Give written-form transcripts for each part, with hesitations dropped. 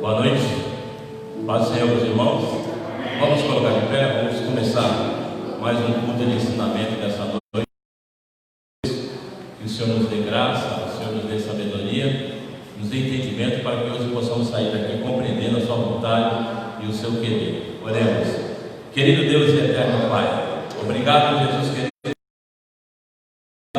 Boa noite. Paz do Senhor, meus irmãos. Vamos colocar de pé, vamos começar mais um culto de ensinamento dessa noite. Que o Senhor nos dê graça, o Senhor nos dê sabedoria, nos dê entendimento para que hoje possamos sair daqui compreendendo a sua vontade e o seu querer. Oremos. Querido Deus e eterno Pai, obrigado, Jesus querido,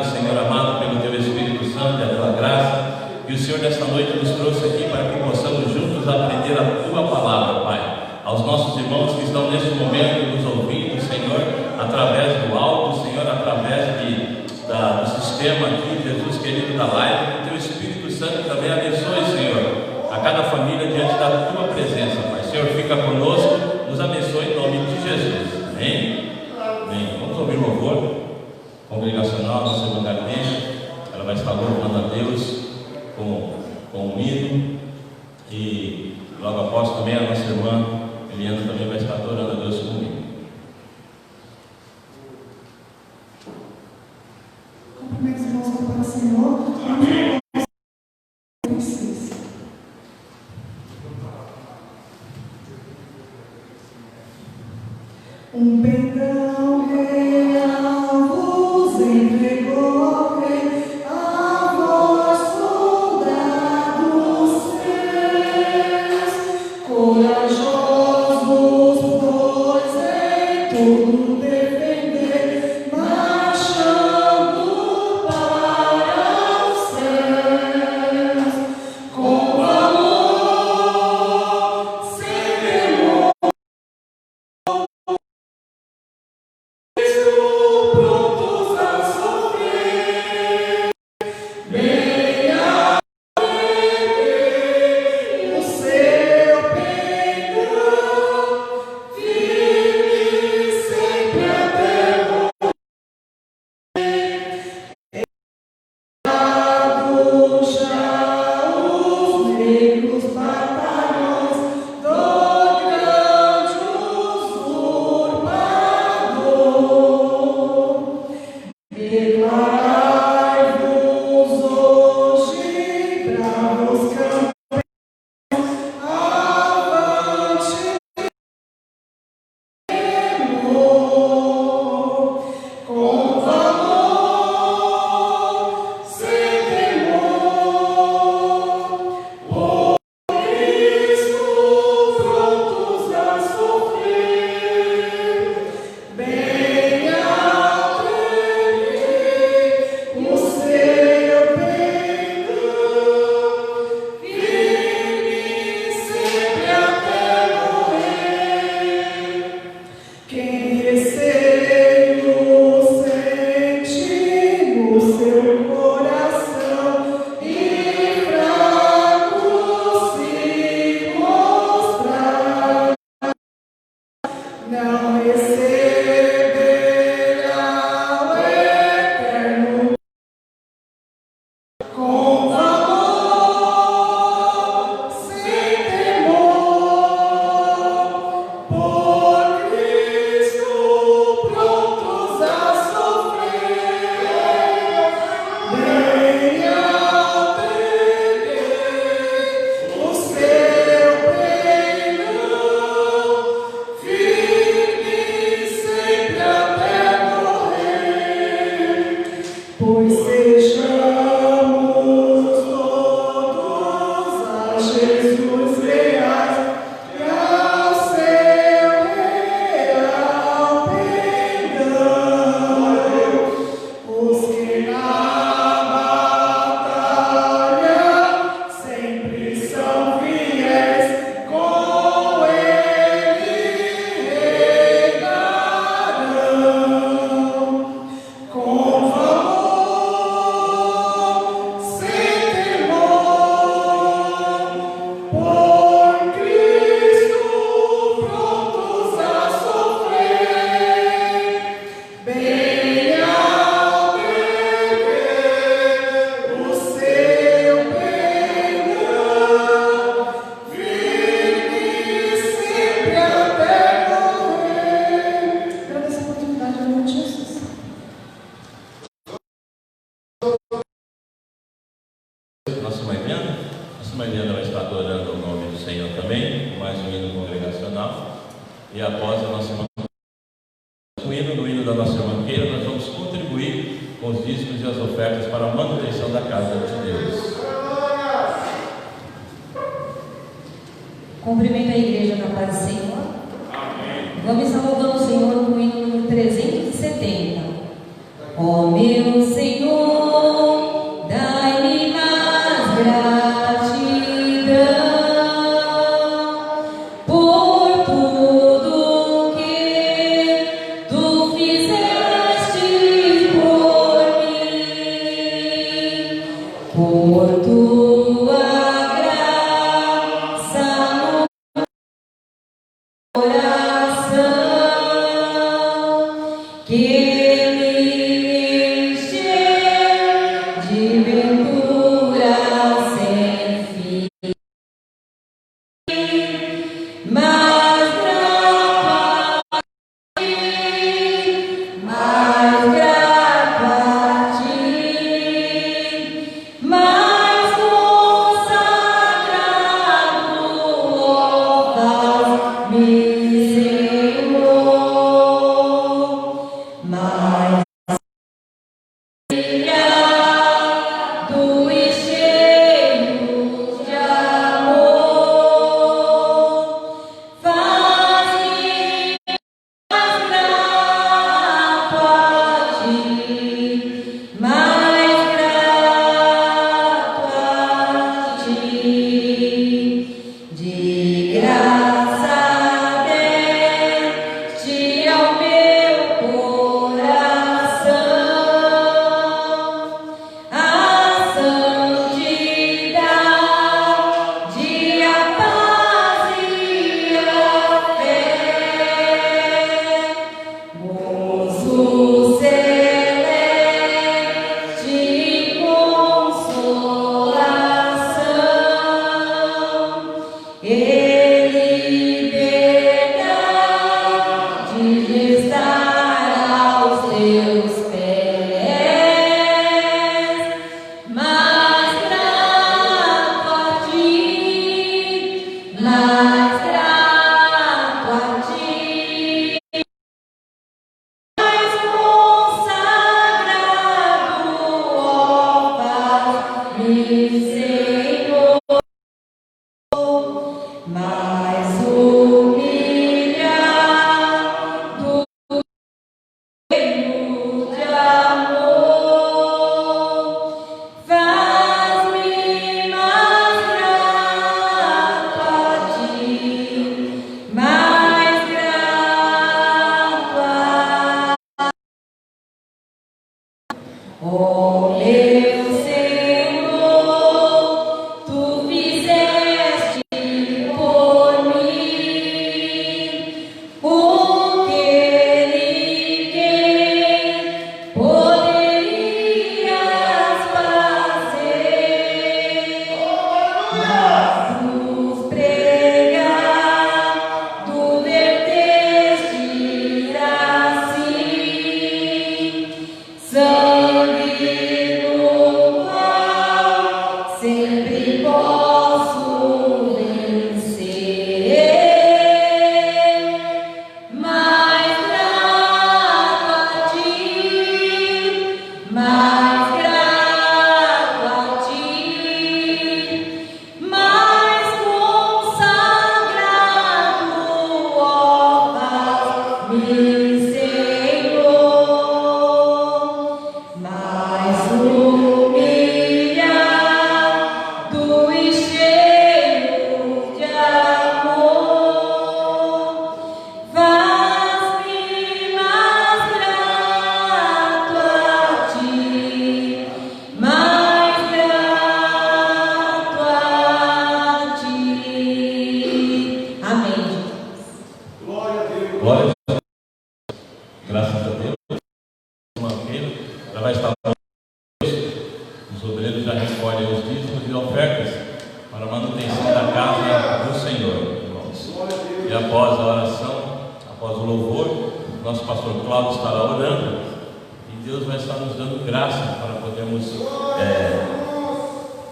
Senhor amado, pelo teu Espírito Santo e a tua graça, que o Senhor nesta noite nos trouxe aqui para que possamos juntos aprender a tua palavra, Pai. Aos nossos irmãos que estão neste momento nos ouvindo, Senhor, através do áudio, Senhor, através do sistema aqui, Jesus querido, da live, que o teu Espírito Santo também abençoe, Senhor, a cada família diante da tua presença, Pai. Senhor, fica conosco, nos abençoe em nome de Jesus. Amém? Amém. Vamos ouvir o louvor congregacional, nossa irmã Carmen, ela vai estar louvando a Deus com um hino, e logo após também a nossa irmã Eliana também vai estar adorando a Deus com um hino. Cumprimentos, irmãos, para o Senhor. Amém. Um pendão real vos entregou, Rei, a vós, soldados seus, corajosos, pois em tudo defender, marchando para os céus, com valor, sem temor. Prontos a sofrer, bem alegre o seu pendão, firme sempre até morrer. Errados já os negros batalhões do grande usurpador. Declarai-vos hoje, bravos campeões, avante, temor, com valor, sem temor, por Cristo prontos a sofrer, bem alegre o seu pendão, firme sempre até morrer. Quem receio sente no seu coração e fraco se mostrar, não receberá o eterno com valor, sem temor, por Cristo prontos a sofrer, bem alegre o seu pendão, firme sempre até morrer. Pois sejamos todos a Jesus leais e ao seu real pendão, os que na batalha sempre são fiéis, com ele reinarão, com valor, sem temor, por Mariana vai estar adorando o nome do Senhor também, mais um hino congregacional. E após a nossa irmã, o hino da nossa irmã Keila, nós vamos contribuir com os dízimos e as ofertas para a manutenção da casa de Deus. Cumprimento a igreja na paz do Senhor. Amém. Vamos saudando o Senhor no hino número 370. Ó meu Senhor, dai-me mais gratidão por tudo que tu fizeste por mim, por tua graça no coração que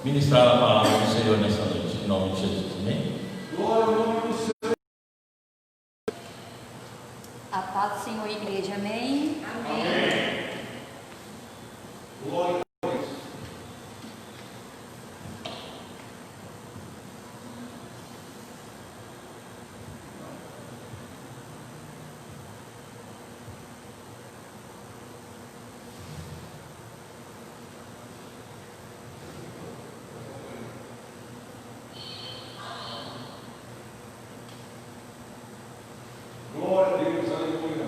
ministrar a palavra do Senhor nessa noite. em nome de Jesus. Amém? A paz do Senhor, igreja. Amém? Amém. Glória a Deus. Glória a Deus, aleluia.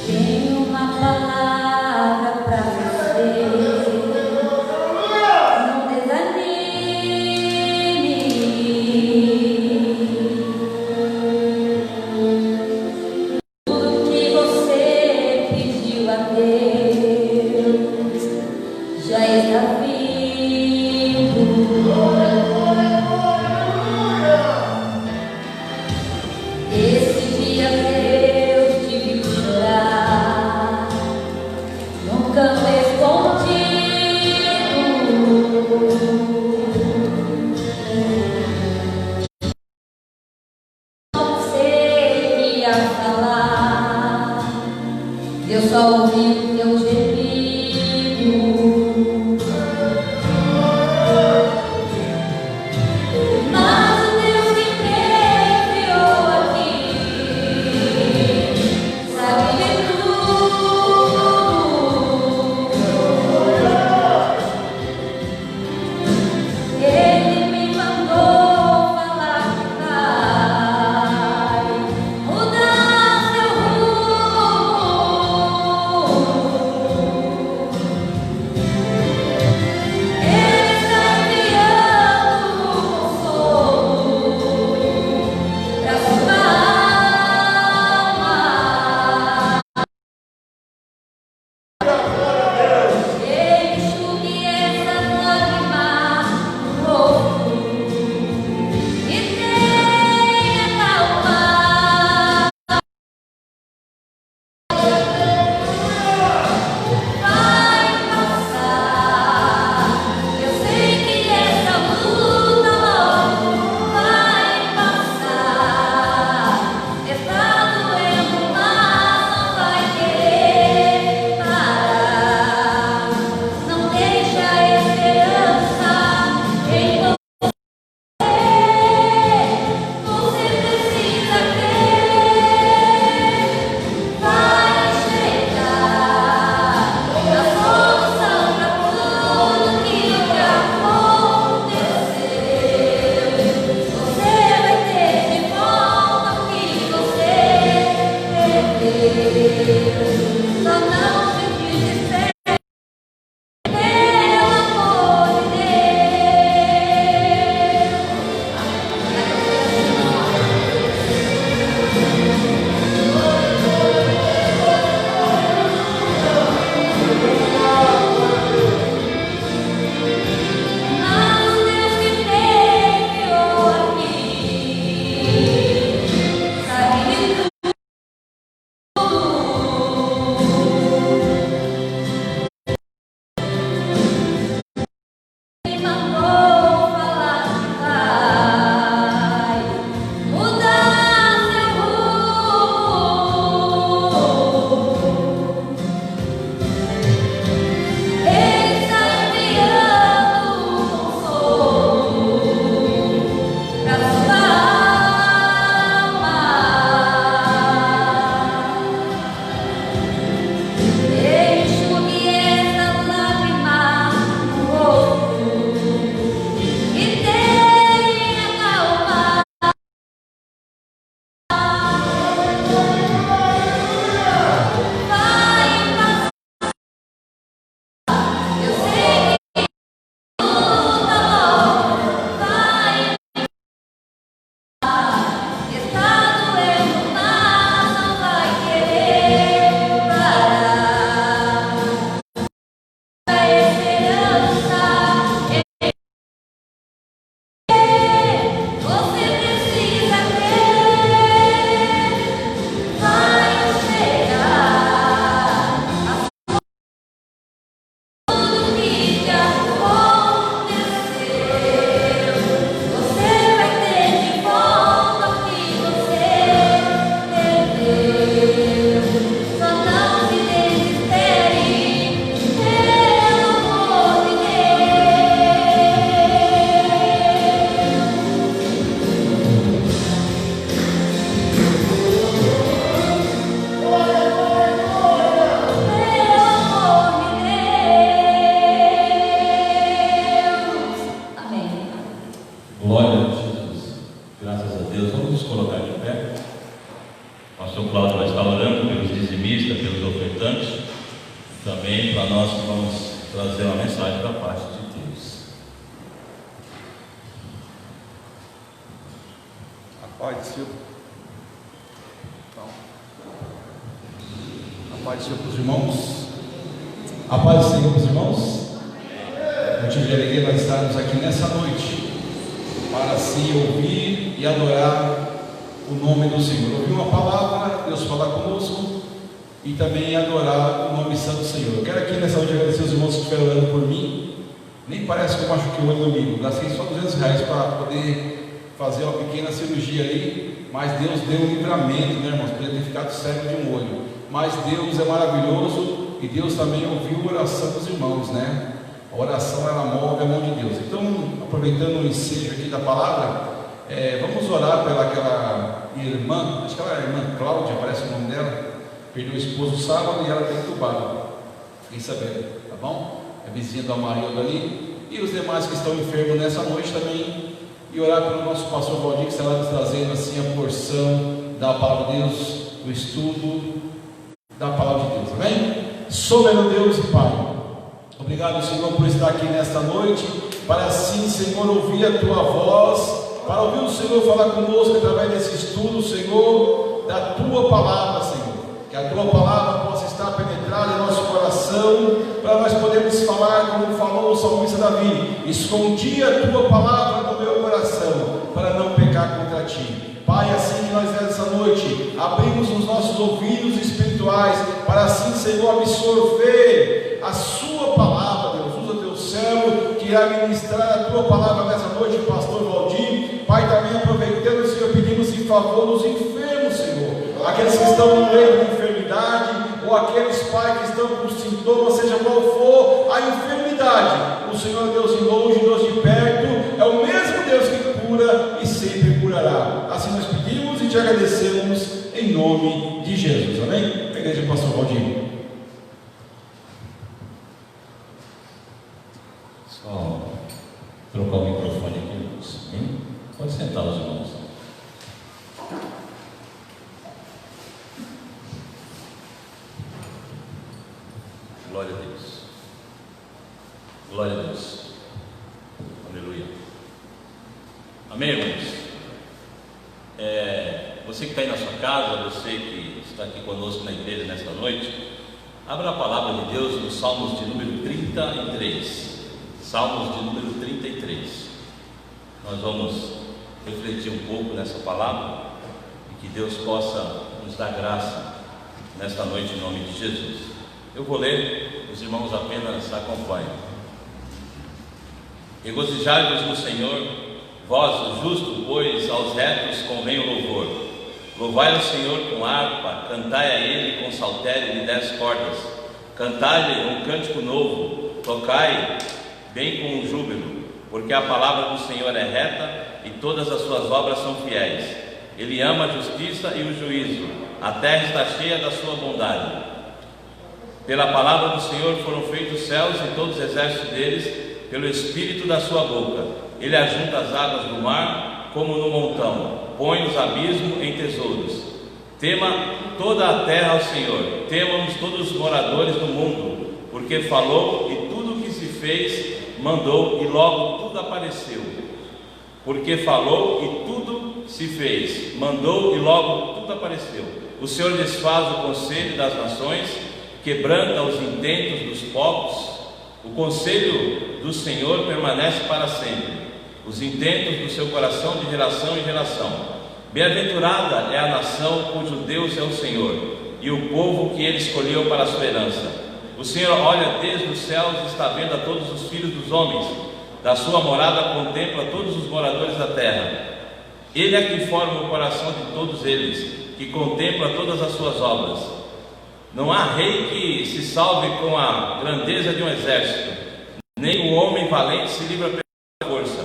Tenho uma palavra pra você. Não desanime. Tudo que você pediu a Deus já está vindo. Esse dia Deus te viu chorar num canto escondido. Não sei o que ia falar, Deus só ouviu teu gemido. Mas o Deus que me enviou aqui sabe de tudo. Ele me mandou falar que vai mudar seu rumo. pastor Cláudio vai estar orando pelos dizimistas, pelos ofertantes, também para nós que vamos trazer uma mensagem da parte de Deus. A paz do Senhor. Então, a paz do Senhor para os irmãos. A paz do Senhor para os irmãos. Eu tive a alegria de nós estarmos aqui nessa noite para assim ouvir e adorar o nome do Senhor. Ouvir uma palavra, Deus falar conosco, e também adorar o nome santo do Senhor. Eu quero aqui nessa noite agradecer os irmãos que estiveram orando por mim. Nem parece que eu machuquei o olho do amigo. Gastei só R$200 para poder fazer uma pequena cirurgia ali, mas Deus deu um livramento, né, irmãos? Podia ter ficado cego de um olho, mas Deus é maravilhoso e Deus também ouviu a oração dos irmãos, né? A oração, ela move a mão de Deus. Então, aproveitando o ensejo aqui da palavra, vamos orar pelaquela irmã, acho que ela é a irmã Cláudia, parece o nome dela, perdeu o esposo sábado e ela está entubada, fiquei sabendo, tá bom? É vizinha do Amarildo ali, e os demais que estão enfermos nessa noite também, e orar pelo nosso pastor Valdir, que estará nos trazendo assim a porção da palavra de Deus, o estudo da palavra de Deus, amém? Soberano Deus e Pai, obrigado, Senhor, por estar aqui nesta noite, para assim, Senhor, ouvir a Tua voz, para ouvir o Senhor falar conosco através desse estudo, Senhor, da Tua palavra, Senhor, que a Tua palavra possa estar penetrada em nosso coração, para nós podermos falar, como falou o salmista Davi: escondi a Tua palavra no meu coração, para não pecar contra Ti. Pai, assim que nós nessa noite abrimos os nossos ouvidos espirituais, para assim, Senhor, absorver a Sua palavra. Deus, usa Teu servo que irá ministrar a Tua palavra nessa noite, o pastor Valdir. Pai, também aproveitando, Senhor, pedimos em favor dos enfermos, Senhor, aqueles que estão no leito de enfermidade, ou aqueles, Pai, que estão com sintomas, seja qual for a enfermidade. O Senhor é Deus de longe, Deus de perto, é o mesmo Deus que cura e sempre curará. Assim nós pedimos e te agradecemos em nome de Jesus, amém? A igreja do pastor Valdir. Só trocar o microfone aqui, Luz. Pode sentar os irmãos. Glória a Deus. Glória a Deus. Aleluia. Amém, irmãos? Você que está aí na sua casa, você que está aqui conosco na igreja nesta noite, abra a palavra de Deus no Salmos de número 33. Salmos de número 33. Nós vamos refletir um pouco nessa palavra e que Deus possa nos dar graça nesta noite em nome de Jesus. Eu vou ler, os irmãos apenas acompanham. Regozijai-vos no Senhor, vós, o justo, pois aos retos convém o louvor. Louvai o Senhor com harpa, cantai a Ele com saltério de 10 cordas. Cantai-lhe um cântico novo, tocai bem com júbilo, porque a palavra do Senhor é reta e todas as suas obras são fiéis. Ele ama a justiça e o juízo, a terra está cheia da sua bondade. Pela palavra do Senhor foram feitos os céus e todos os exércitos deles, pelo espírito da sua boca. Ele ajunta as águas do mar como no montão, põe os abismos em tesouros. Tema toda a terra ao Senhor, temam-nos todos os moradores do mundo, porque falou e tudo o que se fez mandou e logo tudo apareceu. Porque falou e tudo se fez, mandou e logo tudo apareceu. O Senhor desfaz o conselho das nações, quebranta os intentos dos povos. O conselho do Senhor permanece para sempre, os intentos do seu coração de geração em geração. Bem-aventurada é a nação cujo Deus é o Senhor, e o povo que Ele escolheu para a sua herança. O Senhor olha desde os céus e está vendo a todos os filhos dos homens. Da sua morada contempla todos os moradores da terra. Ele é que forma o coração de todos eles, que contempla todas as suas obras. Não há rei que se salve com a grandeza de um exército, nem o homem valente se livra pela força.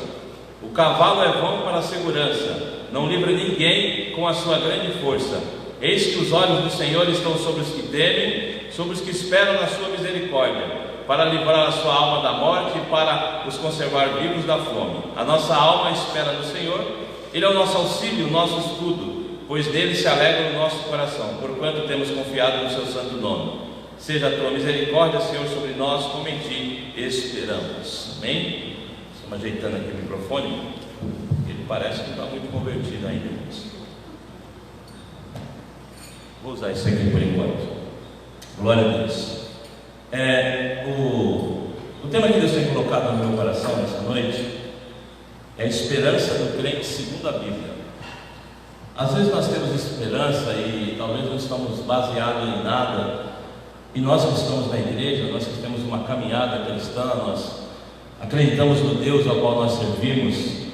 O cavalo é vão para a segurança, não livra ninguém com a sua grande força. Eis que os olhos do Senhor estão sobre os que temem, sobre os que esperam na sua misericórdia, para livrar a sua alma da morte e para os conservar vivos da fome. A nossa alma espera no Senhor, Ele é o nosso auxílio, o nosso escudo. pois nele se alegra o nosso coração, porquanto temos confiado no seu santo nome. Seja a tua misericórdia, Senhor, sobre nós, como em ti esperamos. Amém? Estamos ajeitando aqui o microfone, ele parece que não está muito convertido ainda. Vou usar isso aqui por enquanto. Glória a Deus. O tema que Deus tem colocado no meu coração nessa noite é a esperança do crente segundo a Bíblia. Às vezes nós temos esperança e talvez não estamos baseados em nada, e nós que estamos na igreja, nós que temos uma caminhada cristã, nós acreditamos no Deus ao qual nós servimos,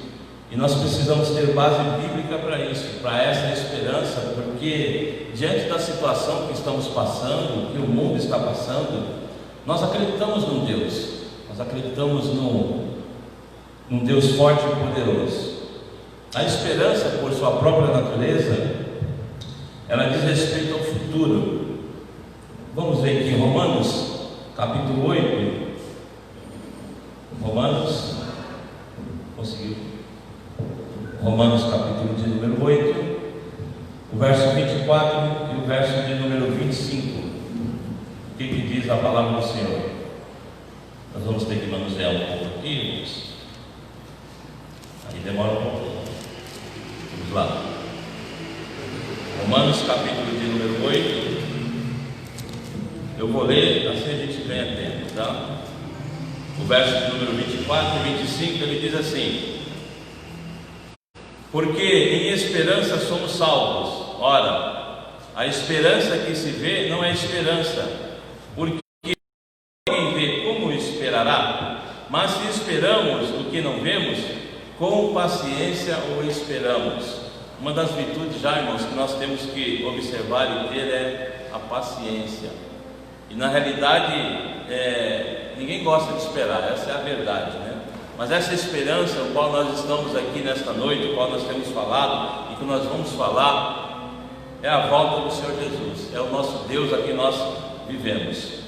e nós precisamos ter base bíblica para isso, para essa esperança, porque diante da situação que estamos passando, que o mundo está passando, nós acreditamos num Deus, nós acreditamos num Deus forte e poderoso. A esperança, por sua própria natureza, ela diz respeito ao futuro. Vamos ver aqui em Romanos, capítulo 8. Conseguiu? Romanos, capítulo de número 8, o verso 24 e o verso de número 25. O que diz a palavra do Senhor? Nós vamos ter que manusear um pouco aqui, aí demora um pouco. Vamos lá. Romanos, capítulo de número 8. Eu vou ler, assim a gente ganha tempo, tá? O verso de número 24 e 25, ele diz assim: porque em esperança somos salvos. Ora, a esperança que se vê não é esperança, porque quem vê como esperará? Mas se esperamos o que não vemos, com paciência o esperamos. Uma das virtudes, já irmãos, que nós temos que observar e ter é a paciência. E na realidade, ninguém gosta de esperar, essa é a verdade, né? Mas essa esperança, o qual nós estamos aqui nesta noite, o qual nós temos falado e que nós vamos falar, é a volta do Senhor Jesus, é o nosso Deus a quem nós vivemos.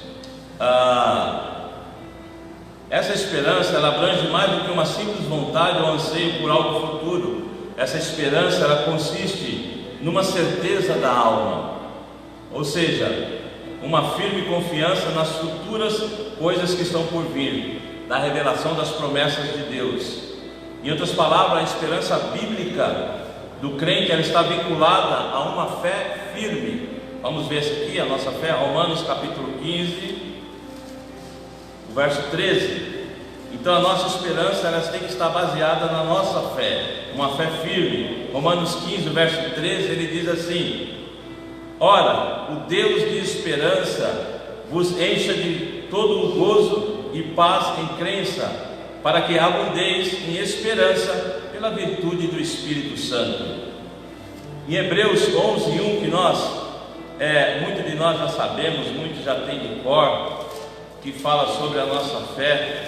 Essa esperança, ela abrange mais do que uma simples vontade ou anseio por algo futuro. Essa esperança, ela consiste numa certeza da alma, ou seja, uma firme confiança nas futuras coisas que estão por vir, da revelação das promessas de Deus. Em outras palavras, a esperança bíblica do crente, ela está vinculada a uma fé firme. Vamos ver isso aqui, a nossa fé, Romanos capítulo 15, o verso 13. Então a nossa esperança, ela tem que estar baseada na nossa fé, uma fé firme. Romanos 15, verso 13, ele diz assim: ora, o Deus de esperança vos encha de todo o gozo e paz em crença, para que abundeis em esperança pela virtude do Espírito Santo. Em Hebreus 11, 1, que muitos de nós já sabemos, muitos já têm de cor, que fala sobre a nossa fé,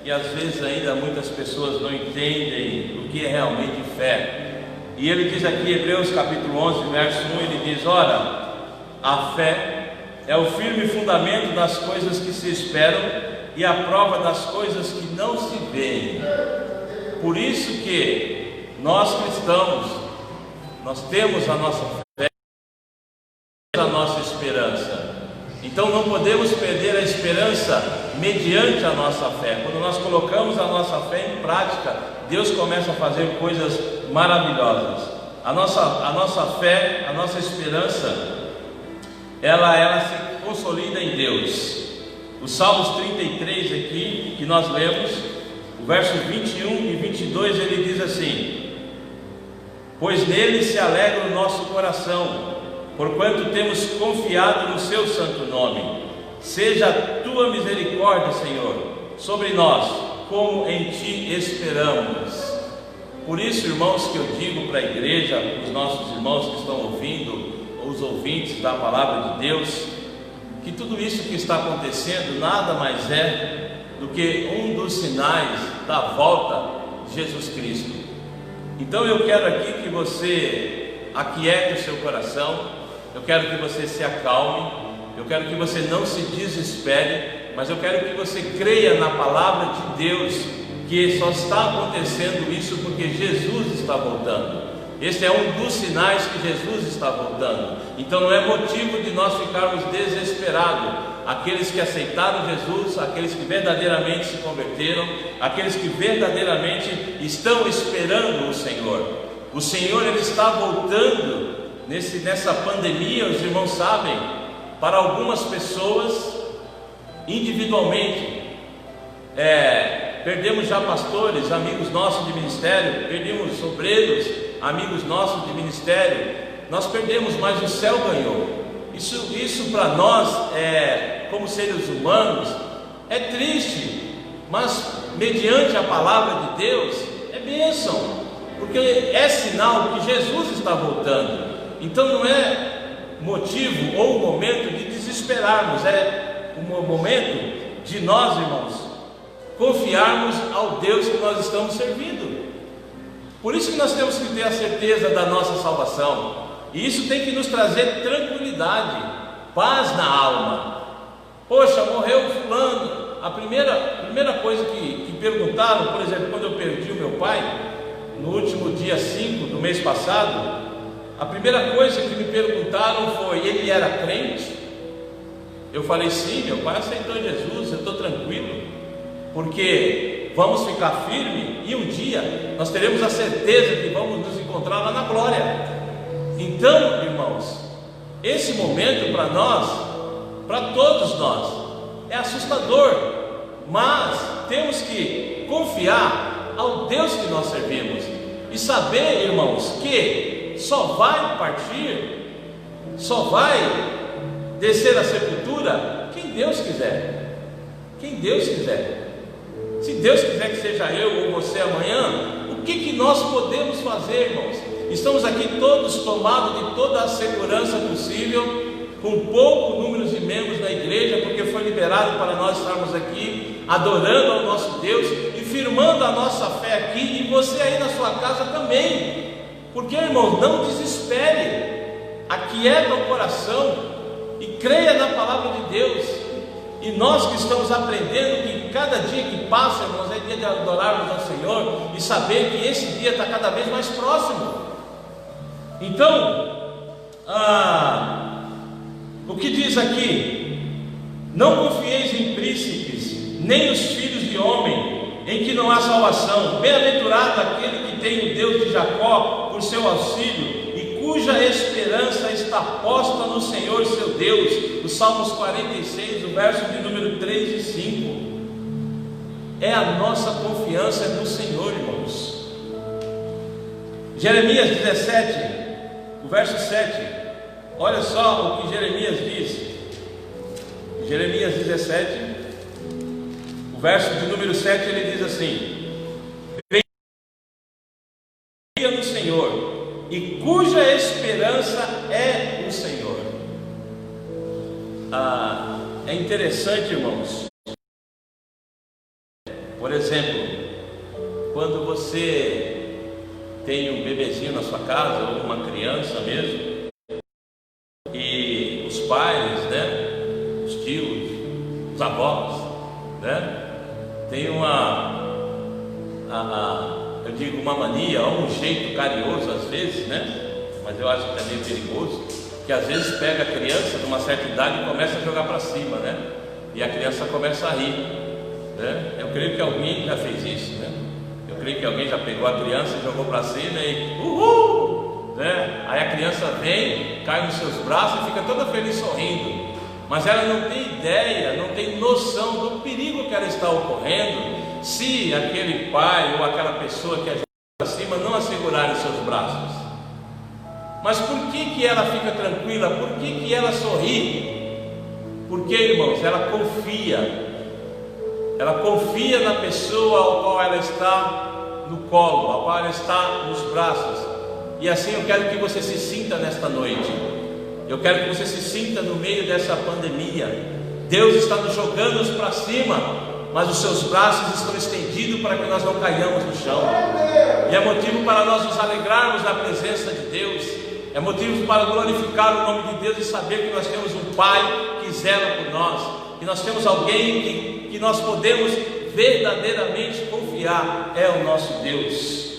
e às vezes ainda muitas pessoas não entendem o que é realmente fé. E ele diz aqui, Hebreus capítulo 11, verso 1, ele diz: ora, a fé é o firme fundamento das coisas que se esperam e a prova das coisas que não se veem. Por isso que nós cristãos, nós temos a nossa fé, a nossa esperança. Então não podemos perder a esperança mediante a nossa fé. Quando nós colocamos a nossa fé em prática, Deus começa a fazer coisas maravilhosas. A nossa fé, a nossa esperança, ela se consolida em Deus. Os Salmos 33 aqui, que nós lemos, o verso 21 e 22, ele diz assim: pois nele se alegra o nosso coração, porquanto temos confiado no seu santo nome. Seja a tua misericórdia, Senhor, sobre nós, como em ti esperamos. Por isso, irmãos, que eu digo para a igreja, os nossos irmãos que estão ouvindo, os ouvintes da palavra de Deus, que tudo isso que está acontecendo nada mais é do que um dos sinais da volta de Jesus Cristo. Então eu quero aqui que você aquiete o seu coração, eu quero que você se acalme, eu quero que você não se desespere, mas eu quero que você creia na palavra de Deus, que só está acontecendo isso porque Jesus está voltando. Esse é um dos sinais que Jesus está voltando. Então não é motivo de nós ficarmos desesperados. Aqueles que aceitaram Jesus, aqueles que verdadeiramente se converteram, aqueles que verdadeiramente estão esperando o Senhor. O Senhor, Ele está voltando nessa pandemia, os irmãos sabem, para algumas pessoas individualmente. Perdemos já pastores, amigos nossos de ministério, perdemos obreiros, amigos nossos de ministério. Nós perdemos, mas o céu ganhou. Isso para nós, como seres humanos, é triste, mas mediante a palavra de Deus, é bênção, porque é sinal que Jesus está voltando. Então não é motivo ou momento de desesperarmos, é um momento de nós, irmãos, confiarmos ao Deus que nós estamos servindo. Por isso que nós temos que ter a certeza da nossa salvação, e isso tem que nos trazer tranquilidade, paz na alma. Poxa, morreu fulano. A primeira coisa que perguntaram, por exemplo, quando eu perdi o meu pai, no último dia 5 do mês passado, a primeira coisa que me perguntaram foi: ele era crente? Eu falei: sim, meu pai aceitou Jesus, eu estou tranquilo, porque vamos ficar firme e um dia nós teremos a certeza que vamos nos encontrar lá na glória. Então, irmãos, esse momento para nós, para todos nós, é assustador, mas temos que confiar ao Deus que nós servimos e saber, irmãos, que só vai partir, só vai descer à sepultura quem Deus quiser. Quem Deus quiser. Se Deus quiser que seja eu ou você amanhã, o que nós podemos fazer, irmãos? Estamos aqui todos tomados de toda a segurança possível, com pouco número de membros da igreja, porque foi liberado para nós estarmos aqui adorando ao nosso Deus e firmando a nossa fé aqui, e você aí na sua casa também. Porque, irmão, não desespere, aquieta o coração e creia na palavra de Deus. E nós que estamos aprendendo que cada dia que passa, irmãos, é dia de adorarmos ao Senhor e saber que esse dia está cada vez mais próximo. Então, o que diz aqui? Não confieis em príncipes, nem nos filhos de homem, em que não há salvação. Bem-aventurado aquele que tem o Deus de Jacó por seu auxílio, e cuja esperança está posta no Senhor seu Deus. Os Salmos 46, o verso de número 3 e 5. É a nossa confiança no Senhor, irmãos. Jeremias 17, o verso 7. Olha só o que Jeremias diz. Jeremias 17, o verso de número 7, ele diz assim: confia no Senhor, e cuja esperança é o Senhor. É interessante, irmãos. Por exemplo, quando você tem um bebezinho na sua casa, ou uma criança mesmo, e os pais, né, os tios, os avós, né, tem eu digo uma mania, ou um jeito carinhoso às vezes, né, mas eu acho que é meio perigoso, que às vezes pega a criança de uma certa idade e começa a jogar para cima, né, e a criança começa a rir, né. Eu creio que alguém já fez isso, né. Eu creio que alguém já pegou a criança e jogou para cima e uhul, né? Aí a criança vem, cai nos seus braços e fica toda feliz sorrindo, mas ela não tem ideia, não tem noção do perigo que ela está ocorrendo se aquele pai ou aquela pessoa que ajuda para cima não a segurar em seus braços. Mas por que ela fica tranquila? Por que ela sorri? Porque, irmãos, ela confia na pessoa ao qual ela está no colo, ao qual ela está nos braços. E assim eu quero que você se sinta nesta noite. Eu quero que você se sinta no meio dessa pandemia. Deus está nos jogando para cima, mas os seus braços estão estendidos para que nós não caiamos no chão. E é motivo para nós nos alegrarmos na presença de Deus. É motivo para glorificar o nome de Deus e saber que nós temos um Pai que zela por nós, que nós temos alguém que nós podemos verdadeiramente confiar, é o nosso Deus.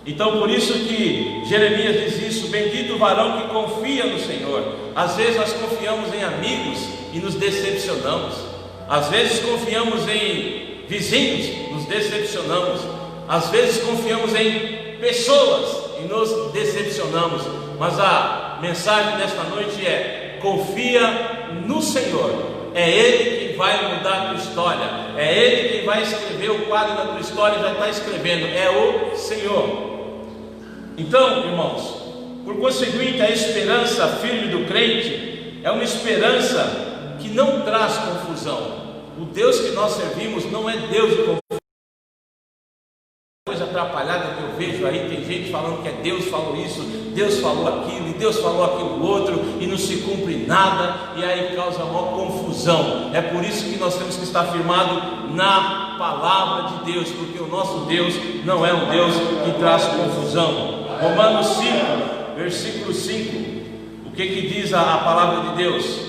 Então por isso que Jeremias diz isso: bendito o varão que confia no Senhor. Às vezes nós confiamos em amigos e nos decepcionamos. Às vezes confiamos em vizinhos, nos decepcionamos. Às vezes confiamos em pessoas e nos decepcionamos. Mas a mensagem desta noite é: confia no Senhor. É Ele quem vai mudar a tua história. É Ele quem vai escrever o quadro da tua história. Já está escrevendo, é o Senhor. Então, irmãos, por conseguinte, a esperança firme do crente é uma esperança que não traz confusão. O Deus que nós servimos não é Deus de confusão. Coisa atrapalhada que eu vejo aí, tem gente falando que é Deus falou isso, Deus falou aquilo, e Deus falou aquilo outro, e não se cumpre nada, e aí causa uma confusão. É por isso que nós temos que estar firmados na palavra de Deus, porque o nosso Deus não é um Deus que traz confusão. Romanos 5, versículo 5, o que diz a palavra de Deus?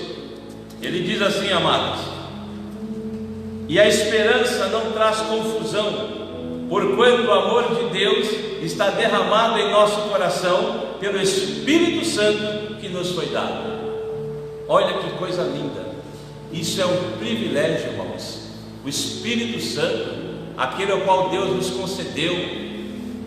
Ele diz assim, amados: e a esperança não traz confusão, porquanto o amor de Deus está derramado em nosso coração pelo Espírito Santo que nos foi dado. Olha que coisa linda! Isso é um privilégio, irmãos. O Espírito Santo, aquele ao qual Deus nos concedeu,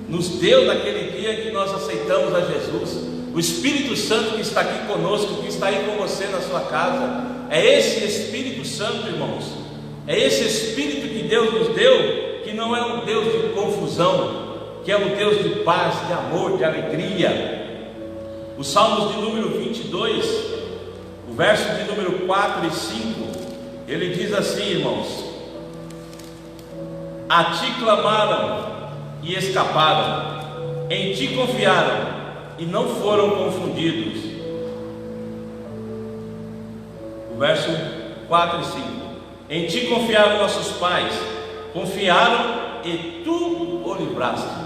nos deu naquele dia que nós aceitamos a Jesus. O Espírito Santo que está aqui conosco, que está aí com você na sua casa, é esse Espírito Santo, irmãos, é esse Espírito que Deus nos deu, que não é um Deus de confusão, que é um Deus de paz, de amor, de alegria. Os Salmos de número 22, o verso de número 4 e 5, ele diz assim, irmãos: a ti clamaram e escaparam, em ti confiaram e não foram confundidos. O verso 4 e 5: em ti confiaram nossos pais, confiaram e tu o livraste.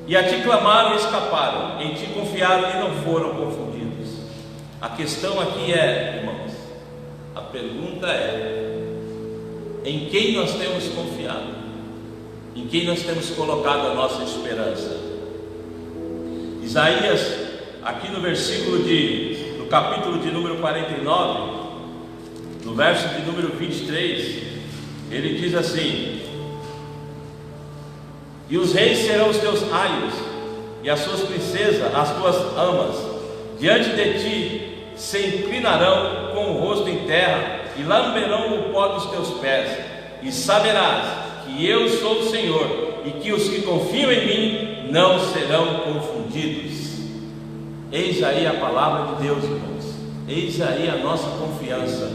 E a ti clamaram e escaparam, em ti confiaram e não foram confundidos. A questão aqui é, irmãos, a pergunta é: em quem nós temos confiado? Em quem nós temos colocado a nossa esperança? Isaías, aqui no no capítulo de número 49, no verso de número 23, ele diz assim: e os reis serão os teus raios, e as suas princesas, as tuas amas. Diante de ti se inclinarão com o rosto em terra, e lamberão o pó dos teus pés. E saberás que eu sou o Senhor, e que os que confiam em mim não serão confundidos. Eis aí a palavra de Deus, irmãos. Eis aí a nossa confiança.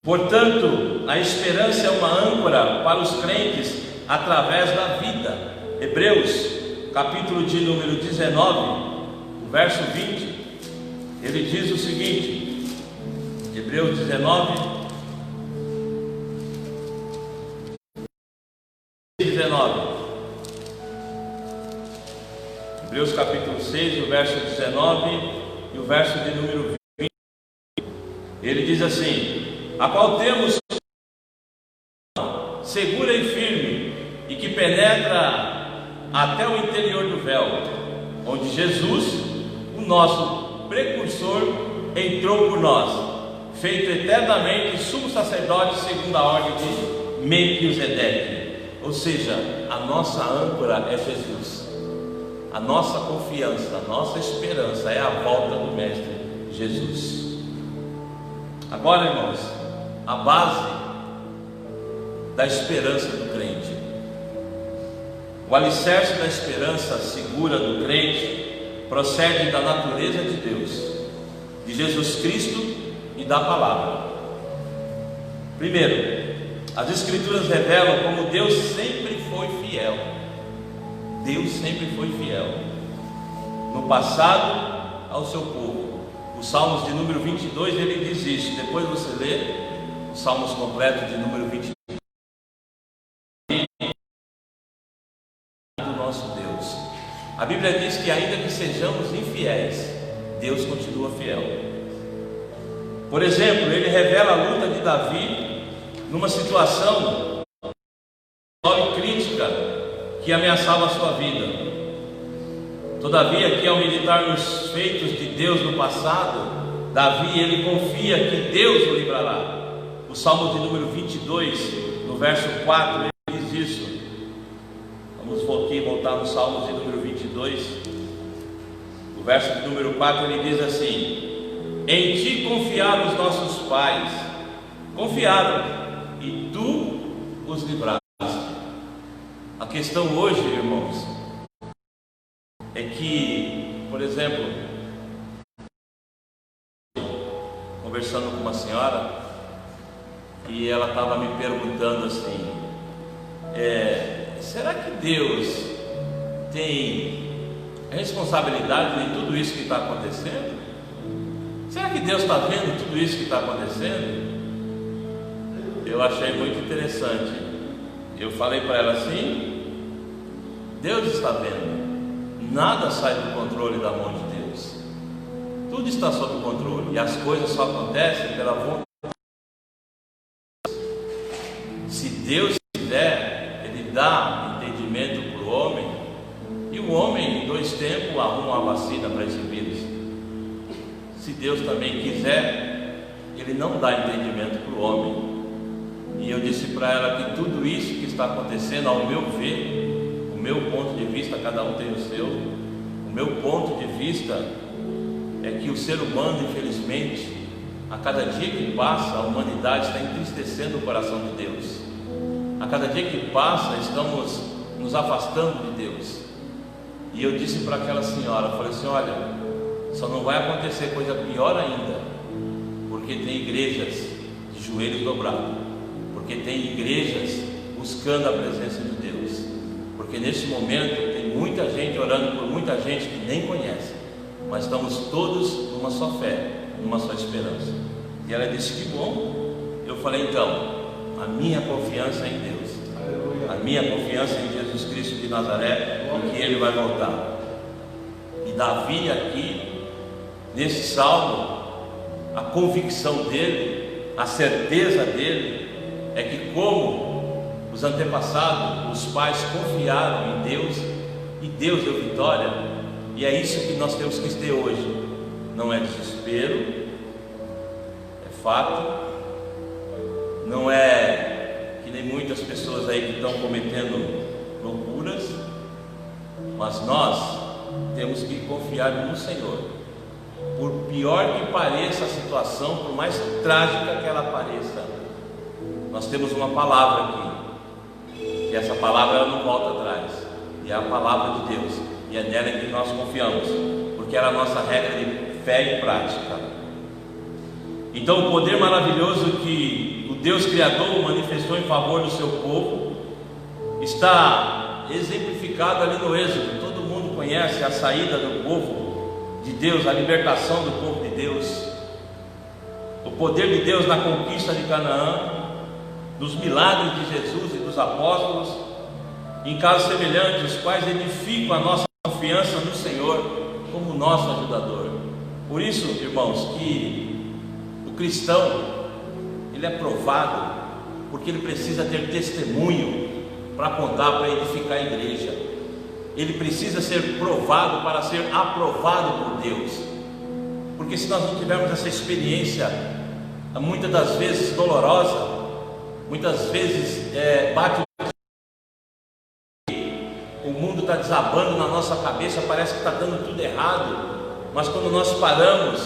Portanto, a esperança é uma âncora para os crentes através da vida. Hebreus, capítulo de número 19, o verso 20, ele diz o seguinte: Hebreus 19, Hebreus capítulo 6, o verso 19 e o verso de número 20, ele diz assim: a qual temos segura e firme, e que penetra até o interior do véu, onde Jesus, o nosso precursor, entrou por nós, feito eternamente sumo sacerdote segundo a ordem de Melquisedeque. Ou seja, a nossa âncora é Jesus. A nossa confiança, a nossa esperança é a volta do Mestre Jesus. Agora, irmãos, a base da esperança do crente, o alicerce da esperança segura do crente, procede da natureza de Deus, de Jesus Cristo e da palavra. Primeiro, as Escrituras revelam como Deus sempre foi fiel. Deus sempre foi fiel no passado ao seu povo. Os Salmos de número 22, ele diz isso. Depois você lê os Salmos completos de número 22. Do nosso Deus. A Bíblia diz que ainda que sejamos infiéis, Deus continua fiel. Por exemplo, ele revela a luta de Davi numa situação crítica que ameaçava a sua vida. Todavia, que ao meditar nos feitos de Deus no passado, Davi, ele confia que Deus o livrará. O Salmo de número 22, no verso 4, ele diz isso. Vamos voltar no Salmo de número 22, o verso de número 4, ele diz assim: em ti confiaram os nossos pais, confiaram, e tu os livraste. A questão hoje, irmãos, é que, por exemplo, conversando com uma senhora, e ela estava me perguntando assim: será que Deus tem responsabilidade em tudo isso que está acontecendo? Será que Deus está vendo tudo isso que está acontecendo? Eu achei muito interessante. Eu falei para ela assim: Deus está vendo, nada sai do controle da mão de Deus, tudo está sob controle, e as coisas só acontecem pela vontade. Se Deus quiser, Ele dá entendimento para o homem, e o homem em 2 tempos arruma uma vacina para esse vírus. Se Deus também quiser, Ele não dá entendimento para o homem. E eu disse para ela que tudo isso que está acontecendo, ao meu ver, o meu ponto de vista, cada um tem o seu, o meu ponto de vista é que o ser humano, infelizmente, a cada dia que passa, a humanidade está entristecendo o coração de Deus. A cada dia que passa, estamos nos afastando de Deus. E eu disse para aquela senhora, falei assim: olha, só não vai acontecer coisa pior ainda, porque tem igrejas de joelhos dobrados, porque tem igrejas buscando a presença de Deus, porque nesse momento tem muita gente orando por muita gente que nem conhece, mas estamos todos numa só fé, numa só esperança. E ela disse: que bom. Eu falei: então, a minha confiança é em Deus, a minha confiança em Jesus Cristo de Nazaré, e que Ele vai voltar. E Davi aqui, nesse salmo, a convicção dele, a certeza dele, é que como os antepassados, os pais confiaram em Deus, e Deus deu vitória, e é isso que nós temos que ter hoje. Não é desespero, é fato. Não é que nem muitas pessoas aí que estão cometendo loucuras, mas nós temos que confiar no Senhor. Por pior que pareça a situação, por mais trágica que ela pareça, nós temos uma palavra aqui, e essa palavra ela não volta atrás, e é a palavra de Deus, e é nela que nós confiamos, porque ela é a nossa regra de fé e prática. Então, o poder maravilhoso que o Deus Criador manifestou em favor do seu povo está exemplificado ali no Êxodo. Todo mundo conhece a saída do povo de Deus, a libertação do povo de Deus, o poder de Deus na conquista de Canaã, dos milagres de Jesus e dos apóstolos, em casos semelhantes, os quais edificam a nossa confiança no Senhor como nosso ajudador. Por isso, irmãos, que o cristão, ele é provado porque ele precisa ter testemunho para contar, para edificar a igreja. Ele precisa ser provado para ser aprovado por Deus, porque se nós não tivermos essa experiência, muitas das vezes dolorosa, muitas vezes bate, o mundo está desabando na nossa cabeça, parece que está dando tudo errado, mas quando nós paramos,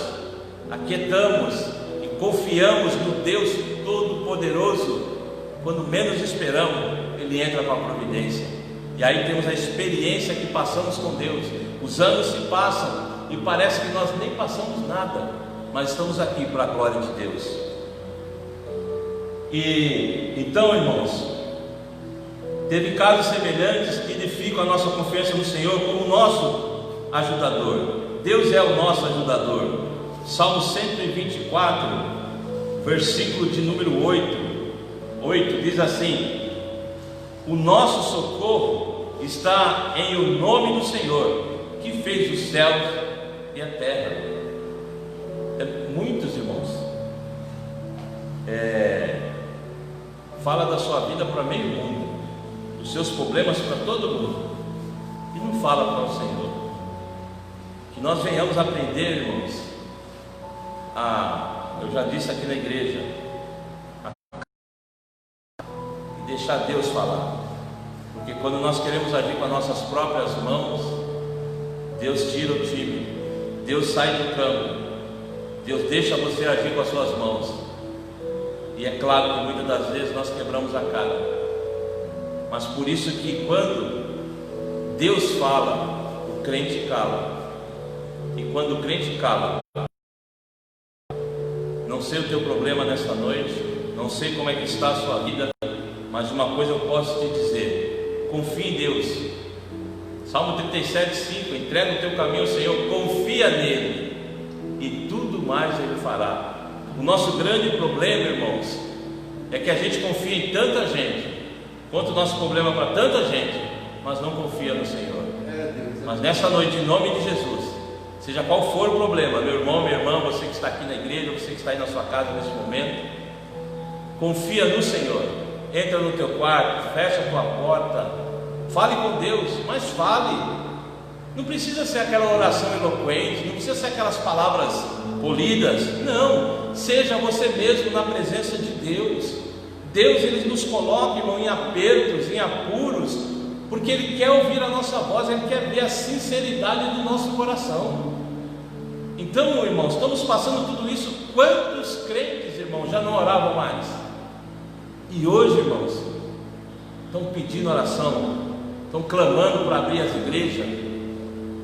aquietamos e confiamos no Deus Todo-Poderoso, quando menos esperamos, Ele entra com a providência, e aí temos a experiência que passamos com Deus. Os anos se passam e parece que nós nem passamos nada, mas estamos aqui para a glória de Deus. E então, irmãos, teve casos semelhantes que edificam a nossa confiança no Senhor como nosso ajudador. Deus é o nosso ajudador. Salmo 124, versículo de número 8 diz assim: o nosso socorro está em o nome do Senhor, que fez os céus e a terra. Muitos irmãos, fala da sua vida para meio mundo. O os seus problemas para todo mundo e não fala para o Senhor. Que nós venhamos aprender, irmãos, eu já disse aqui na igreja, e deixar Deus falar. Porque quando nós queremos agir com as nossas próprias mãos, Deus tira o time, Deus sai do campo, Deus deixa você agir com as suas mãos. E é claro que muitas das vezes nós quebramos a cara, mas por isso que quando Deus fala, o crente cala. E quando o crente cala, não sei o teu problema nesta noite, não sei como é que está a sua vida, mas uma coisa eu posso te dizer: confie em Deus. Salmo 37:5, entrega o teu caminho ao Senhor, confia nele e tudo mais ele fará. O nosso grande problema, irmãos, é que a gente confia em tanta gente, quanto o nosso problema para tanta gente, mas não confia no Senhor. Mas nessa noite, em nome de Jesus, seja qual for o problema, meu irmão, minha irmã, você que está aqui na igreja, você que está aí na sua casa nesse momento, confia no Senhor. Entra no teu quarto, fecha a tua porta, fale com Deus, mas fale. Não precisa ser aquela oração eloquente, não precisa ser aquelas palavras polidas, não. Seja você mesmo na presença de Deus. Deus, Ele nos coloca, irmão, em apertos, em apuros, porque Ele quer ouvir a nossa voz, Ele quer ver a sinceridade do nosso coração. Então, irmãos, estamos passando tudo isso. Quantos crentes, irmãos, já não oravam mais? E hoje, irmãos, estão pedindo oração, estão clamando para abrir as igrejas,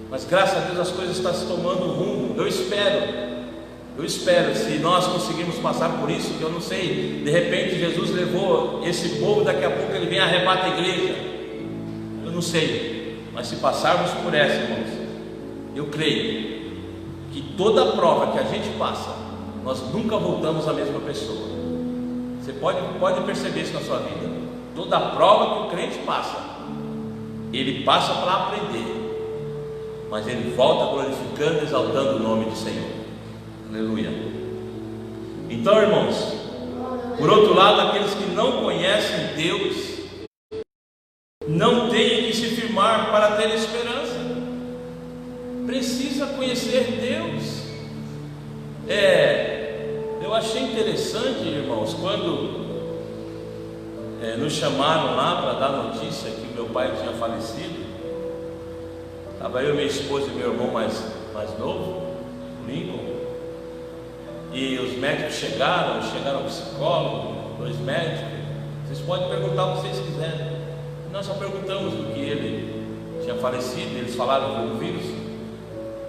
mas graças a Deus as coisas estão se tomando um rumo. Eu espero, se nós conseguirmos passar por isso, que eu não sei, de repente Jesus levou esse povo, daqui a pouco ele vem e arrebata a igreja, eu não sei, mas se passarmos por essa, irmãos, eu creio que toda prova que a gente passa, nós nunca voltamos a mesma pessoa. Você pode perceber isso na sua vida. Toda prova que o crente passa, ele passa para aprender, mas ele volta glorificando, exaltando o nome do Senhor. Aleluia. Então, irmãos, por outro lado, aqueles que não conhecem Deus não têm que se firmar para ter esperança. Precisa conhecer Deus. Eu achei interessante, irmãos, quando nos chamaram lá para dar notícia que meu pai tinha falecido. Estava eu, minha esposa e meu irmão mais novo, Lincoln. E os médicos chegaram o psicólogo, 2 médicos. Vocês podem perguntar o que vocês quiserem. Nós só perguntamos do que ele tinha falecido. Eles falaram do vírus.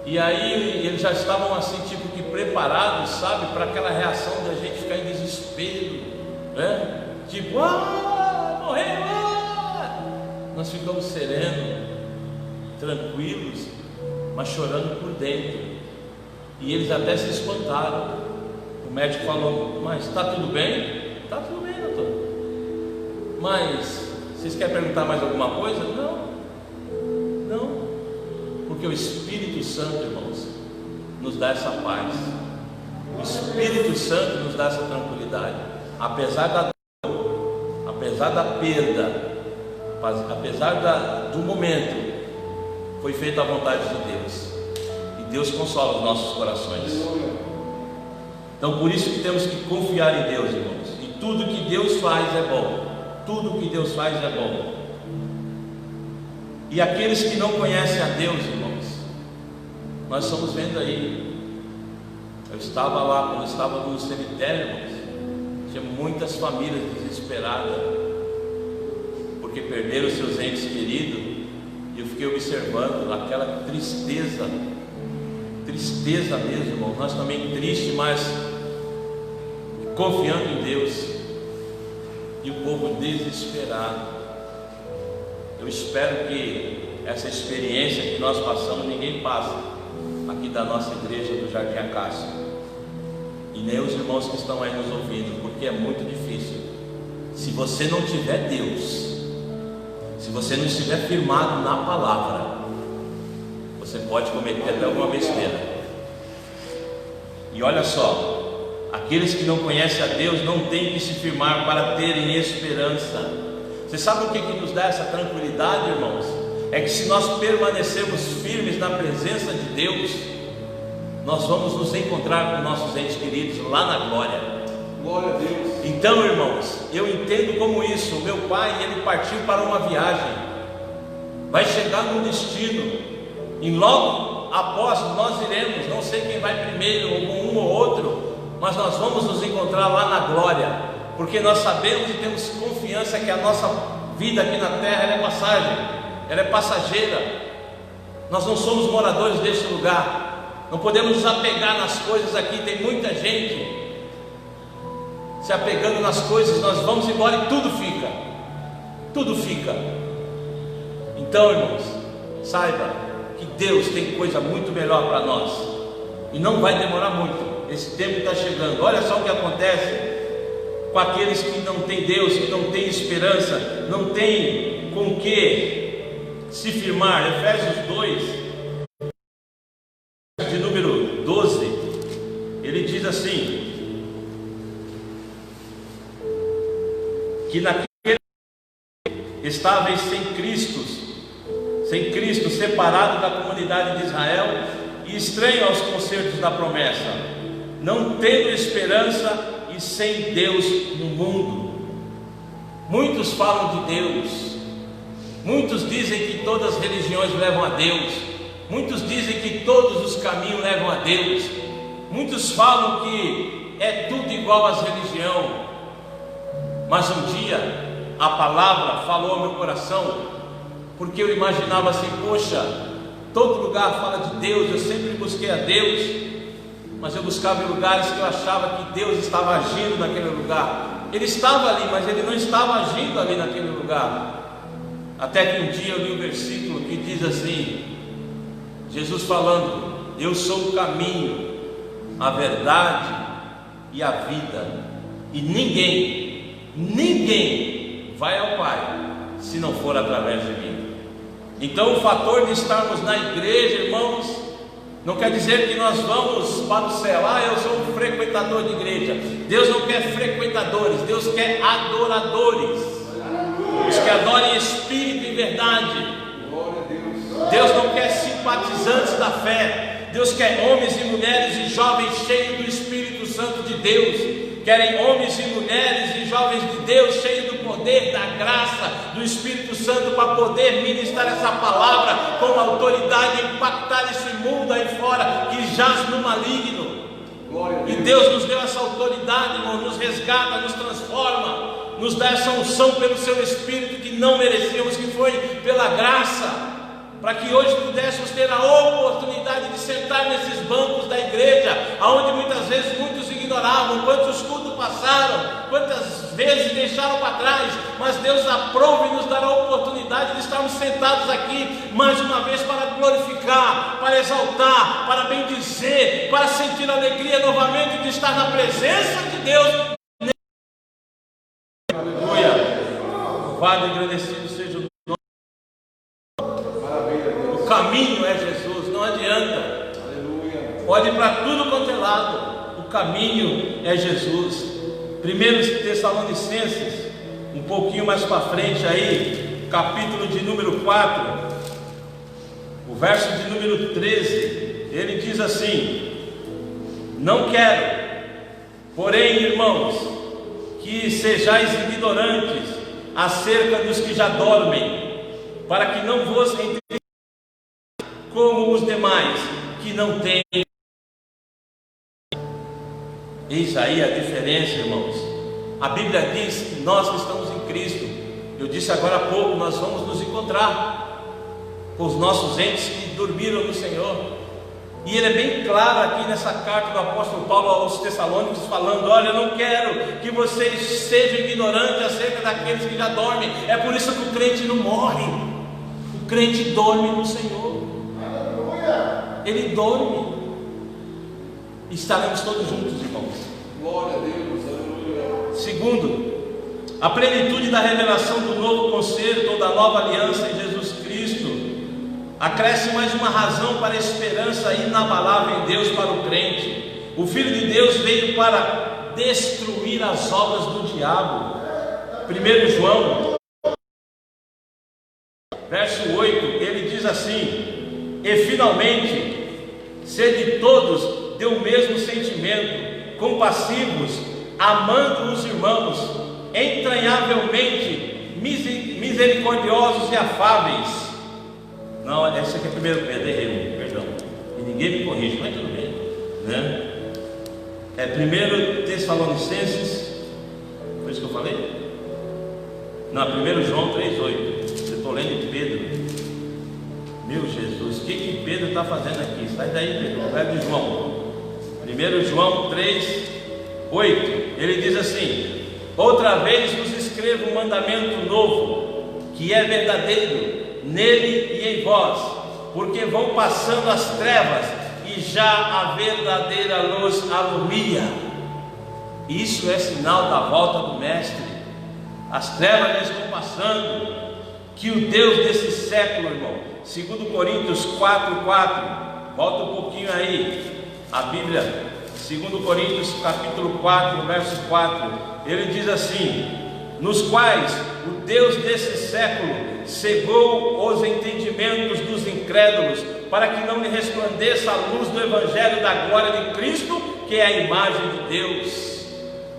E aí eles já estavam assim, tipo que preparados, sabe, para aquela reação da gente ficar em desespero, né? Tipo, morreu, Nós ficamos serenos, tranquilos, mas chorando por dentro. E eles até se espantaram. O médico falou: mas está tudo bem? Está tudo bem, doutor. Mas vocês querem perguntar mais alguma coisa? Não. Porque o Espírito Santo, irmãos, nos dá essa paz. O Espírito Santo nos dá essa tranquilidade. Apesar da dor, apesar da perda, apesar do momento, foi feita a vontade de Deus. E Deus consola os nossos corações. Então por isso que temos que confiar em Deus, irmãos. E tudo que Deus faz é bom. Tudo que Deus faz é bom. E aqueles que não conhecem a Deus, irmãos, nós estamos vendo aí. Eu estava lá, quando eu estava no cemitério, irmãos, tinha muitas famílias desesperadas, porque perderam seus entes queridos. E eu fiquei observando aquela tristeza mesmo, irmão. Nós também tristes, mas confiando em Deus. E o povo desesperado. Eu espero que essa experiência que nós passamos, ninguém passa aqui da nossa igreja do Jardim Acácio, e nem os irmãos que estão aí nos ouvindo, porque é muito difícil. Se você não tiver Deus, se você não estiver firmado na palavra, você pode cometer até alguma besteira. E olha só, aqueles que não conhecem a Deus não têm que se firmar para terem esperança. Você sabe o que nos dá essa tranquilidade, irmãos? É que se nós permanecermos firmes na presença de Deus, nós vamos nos encontrar com nossos entes queridos lá na glória. Glória a Deus. Então, irmãos, eu entendo como isso. O meu pai, ele partiu para uma viagem, vai chegar no destino, e logo após nós iremos, não sei quem vai primeiro, ou com um ou outro, mas nós vamos nos encontrar lá na glória, porque nós sabemos e temos confiança que a nossa vida aqui na terra ela é passagem, ela é passageira. Nós não somos moradores deste lugar, não podemos nos apegar nas coisas aqui. Tem muita gente se apegando nas coisas. Nós vamos embora e tudo fica, tudo fica. Então, irmãos, saiba que Deus tem coisa muito melhor para nós, e não vai demorar muito. Esse tempo está chegando. Olha só o que acontece com aqueles que não têm Deus, que não têm esperança, não têm com que se firmar. Efésios 2, de número 12, ele diz assim: que naquele estáveis sem Cristo, separado da comunidade de Israel e estranho aos concertos da promessa, não tendo esperança e sem Deus no mundo. Muitos falam de Deus, muitos dizem que todas as religiões levam a Deus, muitos dizem que todos os caminhos levam a Deus, muitos falam que é tudo igual às religiões. Mas um dia a palavra falou ao meu coração, porque eu imaginava assim: poxa, todo lugar fala de Deus, eu sempre busquei a Deus, mas eu buscava em lugares que eu achava que Deus estava agindo naquele lugar. Ele estava ali, mas Ele não estava agindo ali naquele lugar. Até que um dia eu li um versículo que diz assim, Jesus falando: eu sou o caminho, a verdade e a vida, e ninguém vai ao Pai se não for através de mim. Então o fator de estarmos na igreja, irmãos, não quer dizer que nós vamos para o céu. Eu sou um frequentador de igreja. Deus não quer frequentadores, Deus quer adoradores, os que adorem em espírito e verdade. Deus não quer simpatizantes da fé, Deus quer homens e mulheres e jovens cheios do Espírito Santo de Deus. Querem homens e mulheres e jovens de Deus cheios do poder, da graça, do Espírito Santo, para poder ministrar essa palavra com autoridade e impactar esse mundo aí fora que jaz no maligno. E Deus nos deu essa autoridade, irmão, nos resgata, nos transforma, nos dá essa unção pelo seu Espírito que não merecemos, que foi pela graça, para que hoje pudéssemos ter a oportunidade de sentar nesses bancos da igreja, aonde muitas vezes muitos ignoravam, quantos cultos passaram, quantas vezes deixaram para trás, mas Deus aprova e nos dará a oportunidade de estarmos sentados aqui mais uma vez para glorificar, para exaltar, para bendizer, para sentir a alegria novamente de estar na presença de Deus. Aleluia! Louvado e agradecido seja o nome. O caminho é Jesus, não adianta. Pode ir para tudo quanto é lado. O caminho é Jesus. 1 Tessalonicenses, um pouquinho mais para frente aí, capítulo de número 4, o verso de número 13, ele diz assim: não quero, porém, irmãos, que sejais ignorantes acerca dos que já dormem, para que não vos entregueis como os demais que não têm. Eis aí a diferença, irmãos. A Bíblia diz que nós que estamos em Cristo, eu disse agora há pouco, nós vamos nos encontrar com os nossos entes que dormiram no Senhor. E ele é bem claro aqui nessa carta do apóstolo Paulo aos Tessalônicos, falando: olha, eu não quero que vocês sejam ignorantes acerca daqueles que já dormem. É por isso que o crente não morre. O crente dorme no Senhor. Ele dorme. Estaremos todos juntos, irmãos. Glória a Deus, aleluia. Segundo, a plenitude da revelação do novo concerto ou da nova aliança em Jesus Cristo acresce mais uma razão para a esperança inabalável em Deus para o crente. O Filho de Deus veio para destruir as obras do diabo. 1 João verso 8, ele diz assim: e finalmente, sede todos de um mesmo sentimento, compassivos, amando os irmãos, entranhavelmente misericordiosos e afáveis. Não, esse aqui é 1 Pedro, errei, perdão. E ninguém me corrige, mas tudo bem, né? É 1 Tessalonicenses, foi isso que eu falei? Não, 1 João 3,8. Eu estou lendo de Pedro. Meu Jesus, o que Pedro está fazendo aqui? Sai daí, Pedro, vai de João. 1 João 3,8. Ele diz assim: outra vez vos escrevo um mandamento novo, que é verdadeiro nele e em vós, porque vão passando as trevas e já a verdadeira luz alumia. Isso é sinal da volta do Mestre. As trevas já estão passando. Que o Deus desse século, irmão, 2 Coríntios 4,4, volta um pouquinho aí, a Bíblia, 2 Coríntios capítulo 4, verso 4, ele diz assim: nos quais o Deus desse século cegou os entendimentos dos incrédulos, para que não lhe resplandeça a luz do Evangelho da glória de Cristo, que é a imagem de Deus.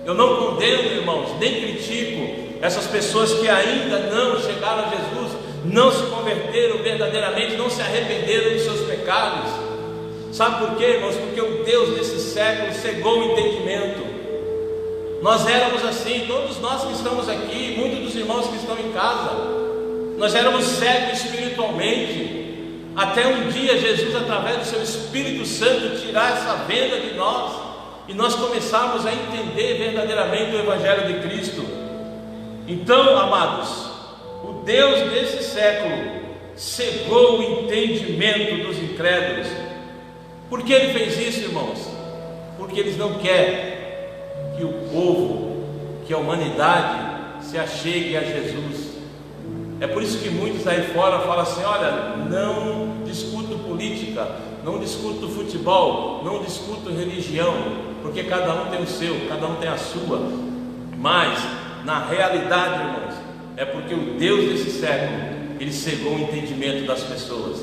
Eu não condeno, irmãos, nem critico essas pessoas que ainda não chegaram a Jesus, não se converteram verdadeiramente, não se arrependeram dos seus pecados. Sabe por quê, irmãos? Porque o Deus desse século cegou o entendimento. Nós éramos assim, todos nós que estamos aqui, muitos dos irmãos que estão em casa, nós éramos cegos espiritualmente, até um dia Jesus, através do seu Espírito Santo, tirar essa venda de nós, e nós começarmos a entender verdadeiramente o Evangelho de Cristo. Então, amados, o Deus desse século cegou o entendimento dos incrédulos. Por que ele fez isso, irmãos? Porque eles não querem que o povo, que a humanidade se achegue a Jesus. É por isso que muitos aí fora falam assim: olha, não discuto política, não discuto futebol, não discuto religião, porque cada um tem o seu, cada um tem a sua. Mas na realidade, irmãos, é porque o Deus desse século, ele cegou o entendimento das pessoas.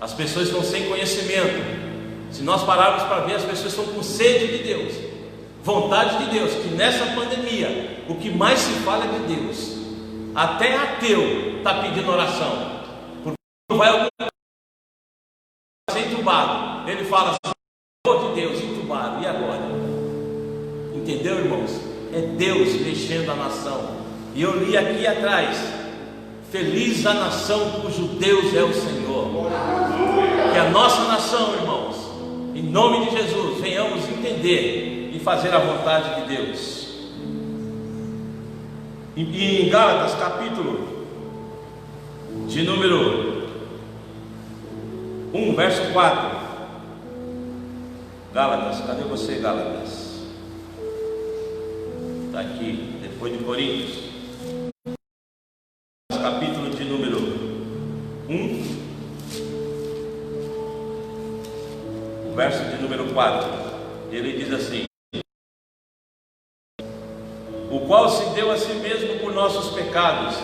As pessoas estão sem conhecimento. Se nós pararmos para ver, as pessoas estão com sede de Deus, vontade de Deus. Que nessa pandemia, o que mais se fala é de Deus. Até ateu está pedindo oração, porque não vai ser entubado. Ele fala assim: oh, de Deus, entubado, e agora? Entendeu, irmãos? É Deus mexendo a nação. E eu li aqui atrás: feliz a nação cujo Deus é o Senhor. Que a nossa nação, irmãos, em nome de Jesus, venhamos entender e fazer a vontade de Deus. E em Gálatas capítulo de número 1, verso 4. Gálatas, cadê você, Gálatas? Está aqui, depois de Coríntios, capítulo de número 1, o verso de número 4, ele diz assim: o qual se deu a si mesmo por nossos pecados,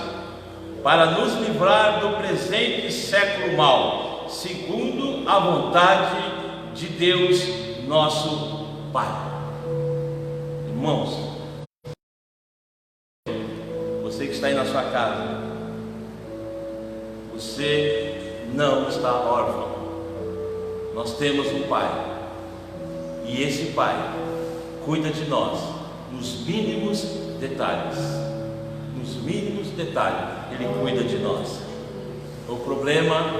para nos livrar do presente século mau, segundo a vontade de Deus nosso Pai. Irmãos, você que está aí na sua casa, você não está órfão. Nós temos um Pai, e esse Pai cuida de nós nos mínimos detalhes. Nos mínimos detalhes Ele cuida de nós. O problema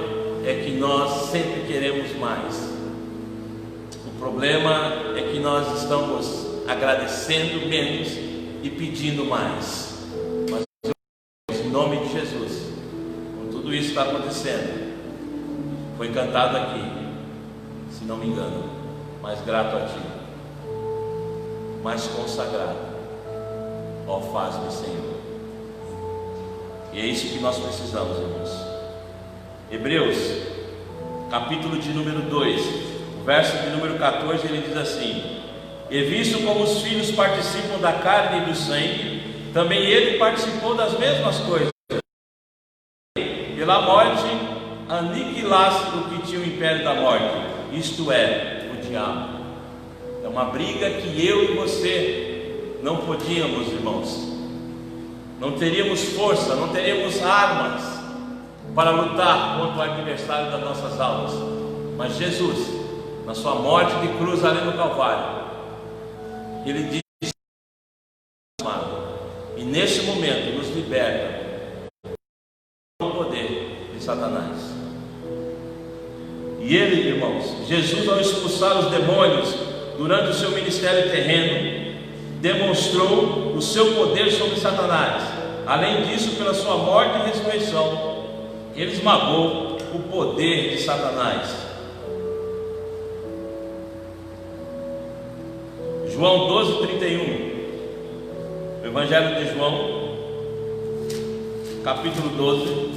é que nós sempre queremos mais. O problema é que nós estamos agradecendo menos e pedindo mais. Mas em nome de Jesus, com tudo isso está acontecendo, foi cantado aqui, se não me engano, mais grato a Ti, mais consagrado, ó faz-me Senhor. E é isso que nós precisamos, irmãos. Hebreus, capítulo de número 2, verso de número 14, ele diz assim: e visto como os filhos participam da carne e do sangue, também ele participou das mesmas coisas. E pela morte, aniquilasse o que tinha o império da morte, isto é, o diabo. É uma briga que eu e você não podíamos, irmãos. Não teríamos força, não teríamos armas para lutar contra o adversário das nossas almas. Mas Jesus, na sua morte de cruz ali no Calvário, Ele diz: e neste momento nos liberta do poder de Satanás. E Ele, irmãos, Jesus, ao expulsar os demônios durante o seu ministério terreno, demonstrou o seu poder sobre Satanás. Além disso, pela sua morte e ressurreição, Ele esmagou o poder de Satanás. João 12:31, o Evangelho de João, capítulo 12,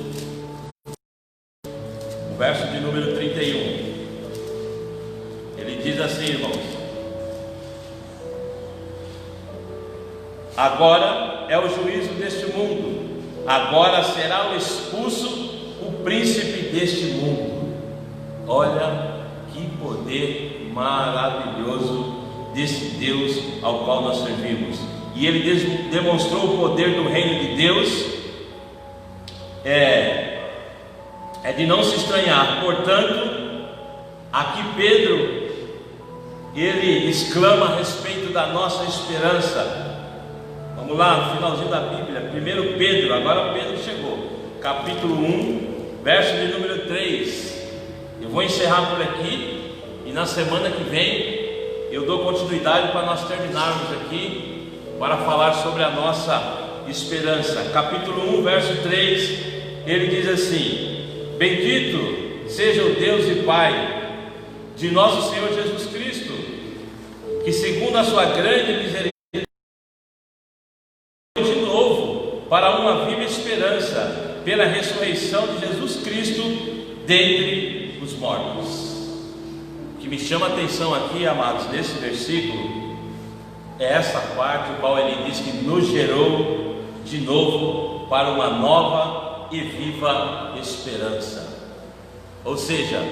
o verso de número 31. Ele diz assim, irmãos: agora é o juízo deste mundo, agora será o expulso o príncipe deste mundo. Olha que poder maravilhoso desse Deus ao qual nós servimos. E Ele demonstrou o poder do reino de Deus. É de não se estranhar. Portanto, aqui Pedro, ele exclama a respeito da nossa esperança. Vamos lá, no finalzinho da Bíblia, 1 Pedro, agora Pedro chegou, capítulo 1, verso de número 3. Eu vou encerrar por aqui, e na semana que vem eu dou continuidade para nós terminarmos aqui, para falar sobre a nossa esperança. Capítulo 1, verso 3, ele diz assim: bendito seja o Deus e Pai de nosso Senhor Jesus Cristo, que segundo a sua grande misericórdia, de novo para uma viva esperança, pela ressurreição de Jesus Cristo dentre os mortos. O que me chama a atenção aqui, amados, nesse versículo, é essa parte, o qual ele diz que nos gerou de novo para uma nova e viva esperança. Ou seja,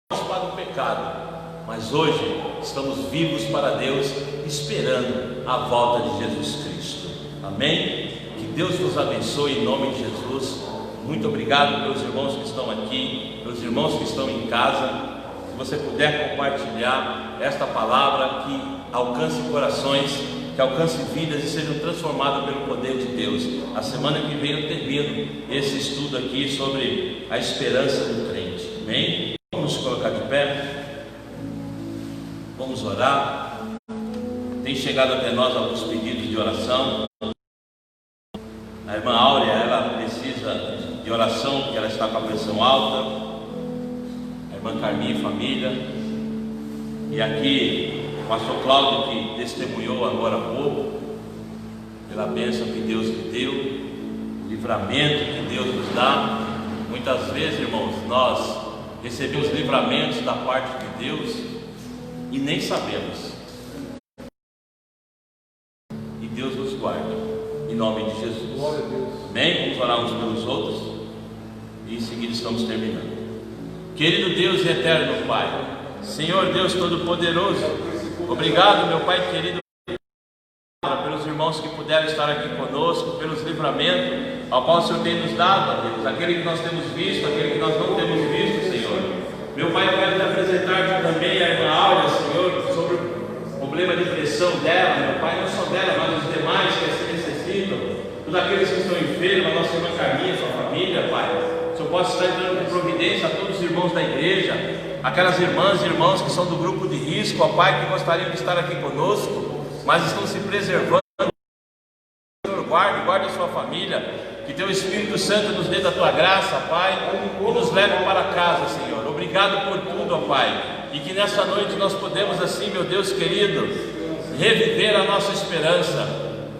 para o pecado, mas hoje estamos vivos para Deus, esperando a volta de Jesus Cristo. Amém? Que Deus vos abençoe em nome de Jesus. Muito obrigado pelos irmãos que estão aqui, pelos irmãos que estão em casa. Se você puder compartilhar esta palavra, que alcance corações, que alcance vidas e sejam transformadas pelo poder de Deus. A semana que vem eu termino esse estudo aqui sobre a esperança do crente. Amém? Vamos colocar de pé, vamos orar. Tem chegado até nós alguns pedidos de oração. A irmã Áurea, ela precisa de oração porque ela está com a pressão alta. A irmã Carminha e família. E aqui o pastor Cláudio, que testemunhou agora há pouco, pela bênção que Deus lhe deu, o livramento que Deus nos dá. Muitas vezes, irmãos, nós recebemos livramentos da parte de Deus e nem sabemos. E Deus nos guarda, em nome de Jesus. Amém? Vamos orar uns pelos outros e em seguida estamos terminando. Querido Deus e eterno Pai, Senhor Deus Todo-Poderoso, obrigado, meu Pai querido, pelos irmãos que puderam estar aqui conosco, pelos livramentos ao qual o Senhor tem nos dado, Deus, aquele que nós temos visto, aquele que nós não temos visto, Senhor. Meu Pai, eu quero te apresentar também a irmã Áurea, Senhor, sobre o problema de pressão dela, meu Pai, não só dela, mas os demais que assim necessitam, todos aqueles que estão enfermos, a nossa irmã Carminha, sua família, Pai. O Senhor possa estar dando com providência a todos os irmãos da igreja, aquelas irmãs e irmãos que são do grupo de risco, ó Pai, que gostariam de estar aqui conosco, mas estão se preservando. Guarde a sua família, que teu Espírito Santo nos dê da tua graça, Pai, e nos leve para casa, Senhor. Obrigado por tudo, ó Pai, e que nessa noite nós podemos assim, meu Deus querido, reviver a nossa esperança,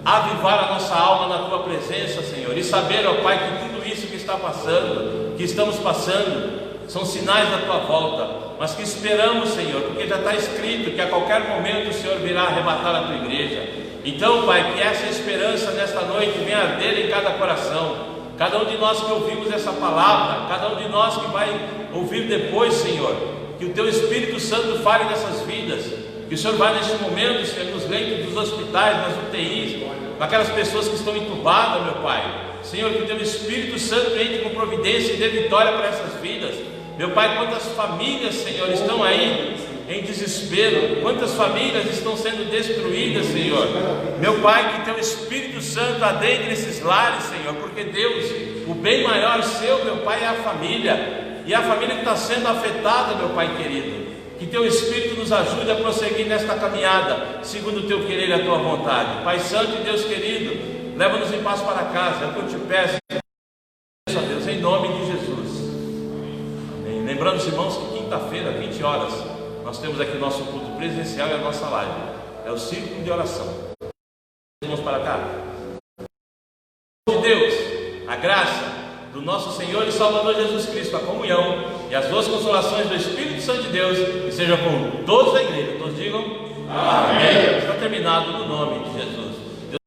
avivar a nossa alma na tua presença, Senhor, e saber, ó Pai, que tudo isso que está passando, que estamos passando, são sinais da tua volta, mas que esperamos, Senhor, porque já está escrito que a qualquer momento o Senhor virá arrebatar a tua igreja. Então, Pai, que essa esperança nesta noite venha arder em cada coração, Cada um de nós que ouvimos essa palavra, cada um de nós que vai ouvir depois, Senhor, que o Teu Espírito Santo fale nessas vidas, que o Senhor vai neste momento, Senhor, nos leitos dos hospitais, nas UTIs, naquelas pessoas que estão entubadas, meu Pai. Senhor, que o Teu Espírito Santo entre com providência e dê vitória para essas vidas. Meu Pai, quantas famílias, Senhor, estão aí em desespero, quantas famílias estão sendo destruídas, Senhor. Meu Pai, que Teu Espírito Santo adentre nesses lares, Senhor, porque Deus, o bem maior seu, meu Pai, é a família, e a família que está sendo afetada, meu Pai querido. Que Teu Espírito nos ajude a prosseguir nesta caminhada, segundo o Teu querer e a Tua vontade. Pai Santo e Deus querido, leva-nos em paz para casa, é o que eu te peço, ó Deus, em nome de Jesus. Amém. Lembrando os irmãos que quinta-feira, 20 horas, nós temos aqui nosso culto presencial e a nossa live. É o círculo de oração. Vamos para cá. De Deus, a graça do nosso Senhor e Salvador Jesus Cristo, a comunhão e as duas consolações do Espírito Santo de Deus, que sejam com todos da igreja. Todos digam amém. Está terminado no nome de Jesus.